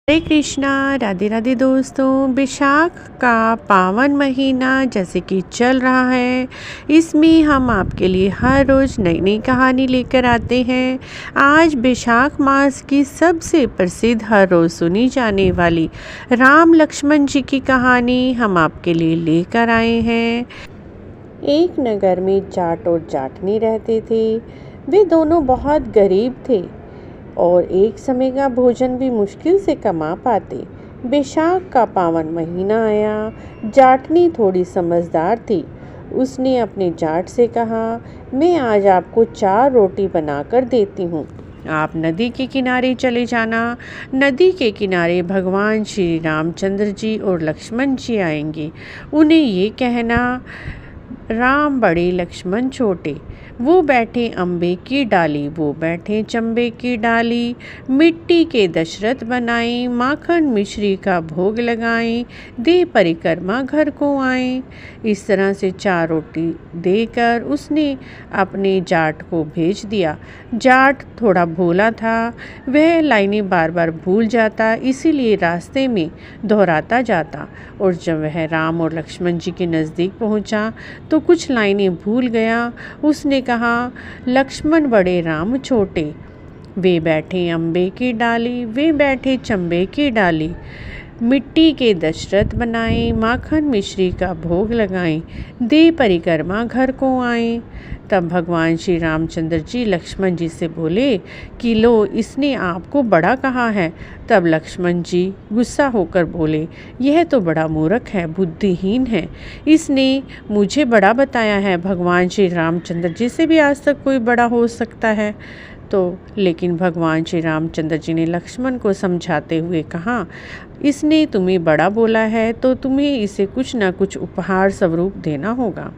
हरे कृष्णा। राधे राधे दोस्तों। वैशाख का पावन महीना जैसे कि चल रहा है, इसमें हम आपके लिए हर रोज़ नई नई कहानी लेकर आते हैं। आज वैशाख मास की सबसे प्रसिद्ध हर रोज़ सुनी जाने वाली राम लक्ष्मण जी की कहानी हम आपके लिए लेकर आए हैं। एक नगर में जाट और जाटनी रहते थे। वे दोनों बहुत गरीब थे और एक समय का भोजन भी मुश्किल से कमा पाते। वैशाख का पावन महीना आया। जाटनी थोड़ी समझदार थी। उसने अपने जाट से कहा, मैं आज आपको 4 रोटी बनाकर देती हूँ। आप नदी के किनारे चले जाना। नदी के किनारे भगवान श्री रामचंद्र जी और लक्ष्मण जी आएंगे। उन्हें ये कहना, राम बड़े लक्ष्मण छोटे, वो बैठे अम्बे की डाली, वो बैठे चंबे की डाली। मिट्टी के दशरथ बनाए, माखन मिश्री का भोग लगाएं, दे परिक्रमा घर को आए। इस तरह से 4 रोटी देकर उसने अपने जाट को भेज दिया। जाट थोड़ा भोला था, वह लाइनें बार बार भूल जाता, इसीलिए रास्ते में दोहराता जाता। और जब वह राम और लक्ष्मण जी के नज़दीक पहुंचा तो कुछ लाइनें भूल गया। उसने कहा, लक्ष्मण बड़े राम छोटे, वे बैठे अम्बे की डाली, वे बैठे चंबे की डाली। मिट्टी के दशरथ बनाए, माखन मिश्री का भोग लगाएं, दे परिक्रमा घर को आए। तब भगवान श्री रामचंद्र जी लक्ष्मण जी से बोले कि लो, इसने आपको बड़ा कहा है। तब लक्ष्मण जी गुस्सा होकर बोले, यह तो बड़ा मूर्ख है, बुद्धिहीन है, इसने मुझे बड़ा बताया है। भगवान श्री रामचंद्र जी से भी आज तक कोई बड़ा हो सकता है? तो लेकिन भगवान श्री रामचंद्र जी ने लक्ष्मण को समझाते हुए कहा, इसने तुम्हें बड़ा बोला है तो तुम्हें इसे कुछ न कुछ उपहार स्वरूप देना होगा।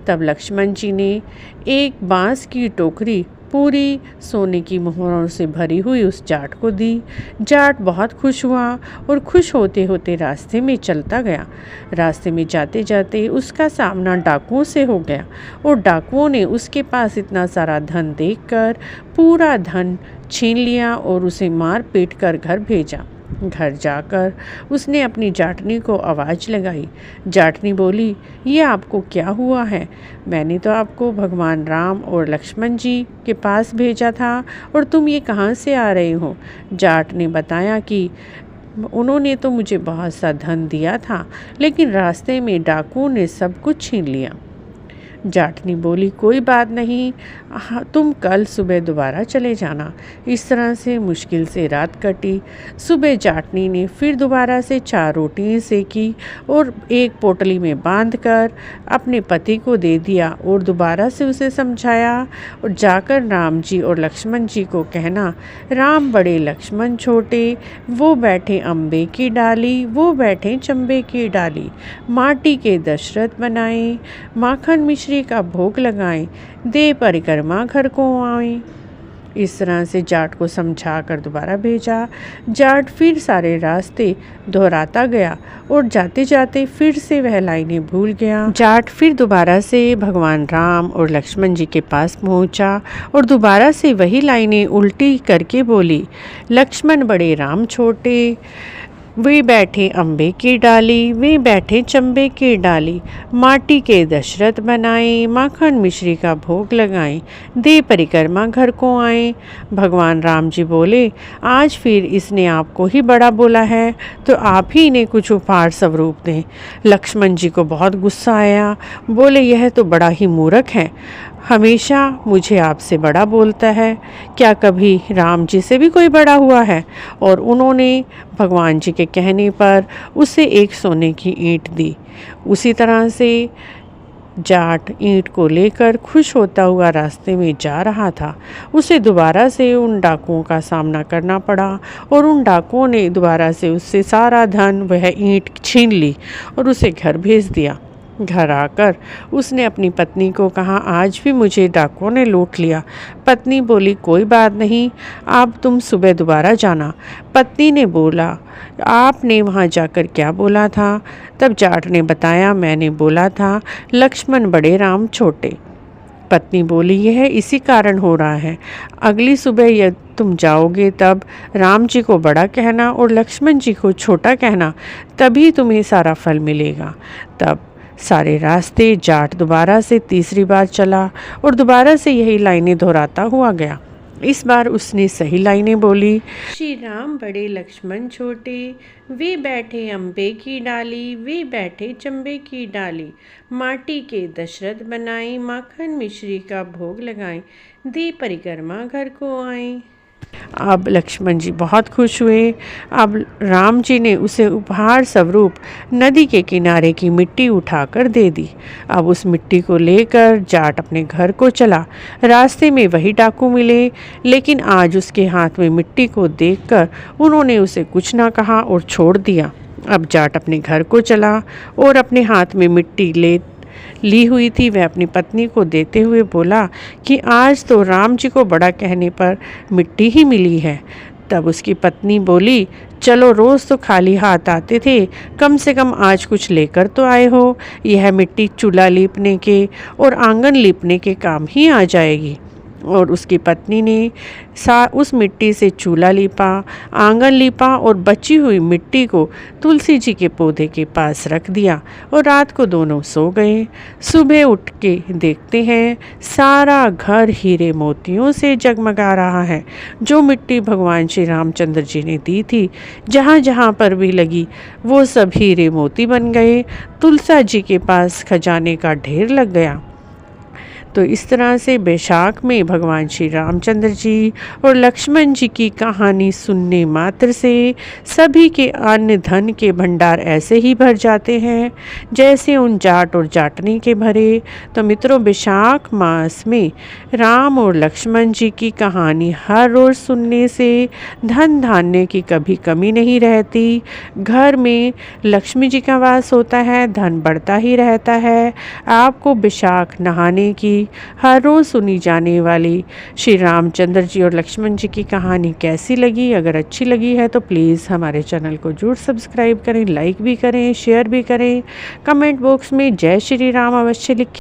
तब लक्ष्मण जी ने एक बांस की टोकरी पूरी सोने की मोहरों से भरी हुई उस जाट को दी। जाट बहुत खुश हुआ और खुश होते होते रास्ते में चलता गया। रास्ते में जाते जाते उसका सामना डाकुओं से हो गया और डाकुओं ने उसके पास इतना सारा धन देखकर पूरा धन छीन लिया और उसे मार पीट कर घर भेजा। घर जाकर उसने अपनी जाटनी को आवाज़ लगाई। जाटनी बोली, ये आपको क्या हुआ है? मैंने तो आपको भगवान राम और लक्ष्मण जी के पास भेजा था और तुम ये कहाँ से आ रहे हो? जाट ने बताया कि उन्होंने तो मुझे बहुत सा धन दिया था, लेकिन रास्ते में डाकुओं ने सब कुछ छीन लिया। जाटनी बोली, कोई बात नहीं, तुम कल सुबह दोबारा चले जाना। इस तरह से मुश्किल से रात कटी। सुबह जाटनी ने फिर दोबारा से 4 रोटियां सेकी और एक पोटली में बांधकर अपने पति को दे दिया और दोबारा से उसे समझाया और जाकर राम जी और लक्ष्मण जी को कहना, राम बड़े लक्ष्मण छोटे, वो बैठे अम्बे की डाली, वो बैठे चंबे की डाली। माटी के दशरथ बनाए, माखन मिश्री का भोग लगाएं, दे परिक्रमा घर को आए। इस तरह से जाट को समझा कर दोबारा भेजा। जाट फिर सारे रास्ते दोहराता गया और जाते जाते फिर से वह लाइनें भूल गया। जाट फिर दोबारा से भगवान राम और लक्ष्मण जी के पास पहुंचा और दोबारा से वही लाइनें उल्टी करके बोली, लक्ष्मण बड़े राम छोटे, वे बैठे अम्बे की डाली, वे बैठे चंबे की डाली। माटी के दशरथ बनाए, माखन मिश्री का भोग लगाएं, दे परिक्रमा घर को आए। भगवान राम जी बोले, आज फिर इसने आपको ही बड़ा बोला है तो आप ही इन्हें कुछ उपहार स्वरूप दें। लक्ष्मण जी को बहुत गुस्सा आया। बोले, यह तो बड़ा ही मूर्ख है, हमेशा मुझे आपसे बड़ा बोलता है। क्या कभी राम जी से भी कोई बड़ा हुआ है? और उन्होंने भगवान जी के कहने पर उसे एक सोने की ईंट दी। उसी तरह से जाट ईंट को लेकर खुश होता हुआ रास्ते में जा रहा था। उसे दोबारा से उन डाकुओं का सामना करना पड़ा और उन डाकुओं ने दोबारा से उससे सारा धन, वह ईंट छीन ली और उसे घर भेज दिया। घर आकर उसने अपनी पत्नी को कहा, आज भी मुझे डाकुओं ने लूट लिया। पत्नी बोली, कोई बात नहीं, अब तुम सुबह दोबारा जाना। पत्नी ने बोला, आपने वहाँ जाकर क्या बोला था? तब जाट ने बताया, मैंने बोला था, लक्ष्मण बड़े राम छोटे। पत्नी बोली, यह इसी कारण हो रहा है। अगली सुबह यदि तुम जाओगे तब राम जी को बड़ा कहना और लक्ष्मण जी को छोटा कहना, तभी तुम्हें सारा फल मिलेगा। तब सारे रास्ते जाट दोबारा से तीसरी बार चला और दोबारा से यही लाइनें दोहराता हुआ गया। इस बार उसने सही लाइनें बोली। श्री राम बड़े लक्ष्मण छोटे, वे बैठे अम्बे की डाली, वे बैठे चंबे की डाली। माटी के दशरथ बनाई, माखन मिश्री का भोग लगाएं, दे परिक्रमा घर को आए। अब लक्ष्मण जी बहुत खुश हुए। अब राम जी ने उसे उपहार स्वरूप नदी के किनारे की मिट्टी उठाकर दे दी। अब उस मिट्टी को लेकर जाट अपने घर को चला। रास्ते में वही डाकू मिले, लेकिन आज उसके हाथ में मिट्टी को देखकर उन्होंने उसे कुछ ना कहा और छोड़ दिया। अब जाट अपने घर को चला और अपने हाथ में मिट्टी ली हुई थी वह अपनी पत्नी को देते हुए बोला कि आज तो राम जी को बड़ा कहने पर मिट्टी ही मिली है। तब उसकी पत्नी बोली, चलो रोज़ तो खाली हाथ आते थे, कम से कम आज कुछ लेकर तो आए हो। यह मिट्टी चूल्हा लीपने के और आंगन लीपने के काम ही आ जाएगी। और उसकी पत्नी ने उस मिट्टी से चूल्हा लीपा, आंगन लीपा और बची हुई मिट्टी को तुलसी जी के पौधे के पास रख दिया और रात को दोनों सो गए। सुबह उठ के देखते हैं सारा घर हीरे मोतियों से जगमगा रहा है। जो मिट्टी भगवान श्री रामचंद्र जी ने दी थी, जहाँ जहाँ पर भी लगी वो सब हीरे मोती बन गए। तुलसा जी के पास खजाने का ढेर लग गया। तो इस तरह से बैसाख में भगवान श्री रामचंद्र जी और लक्ष्मण जी की कहानी सुनने मात्र से सभी के अन्न धन के भंडार ऐसे ही भर जाते हैं जैसे उन जाट और जाटनी के भरे। तो मित्रों, बैसाख मास में राम और लक्ष्मण जी की कहानी हर रोज़ सुनने से धन धान्य की कभी कमी नहीं रहती। घर में लक्ष्मी जी का वास होता है, धन बढ़ता ही रहता है। आपको बैसाख नहाने की हर रोज़ सुनी जाने वाली श्री रामचंद्र जी और लक्ष्मण जी की कहानी कैसी लगी? अगर अच्छी लगी है तो प्लीज़ हमारे चैनल को जरूर सब्सक्राइब करें, लाइक भी करें, शेयर भी करें। कमेंट बॉक्स में जय श्री राम अवश्य लिखें।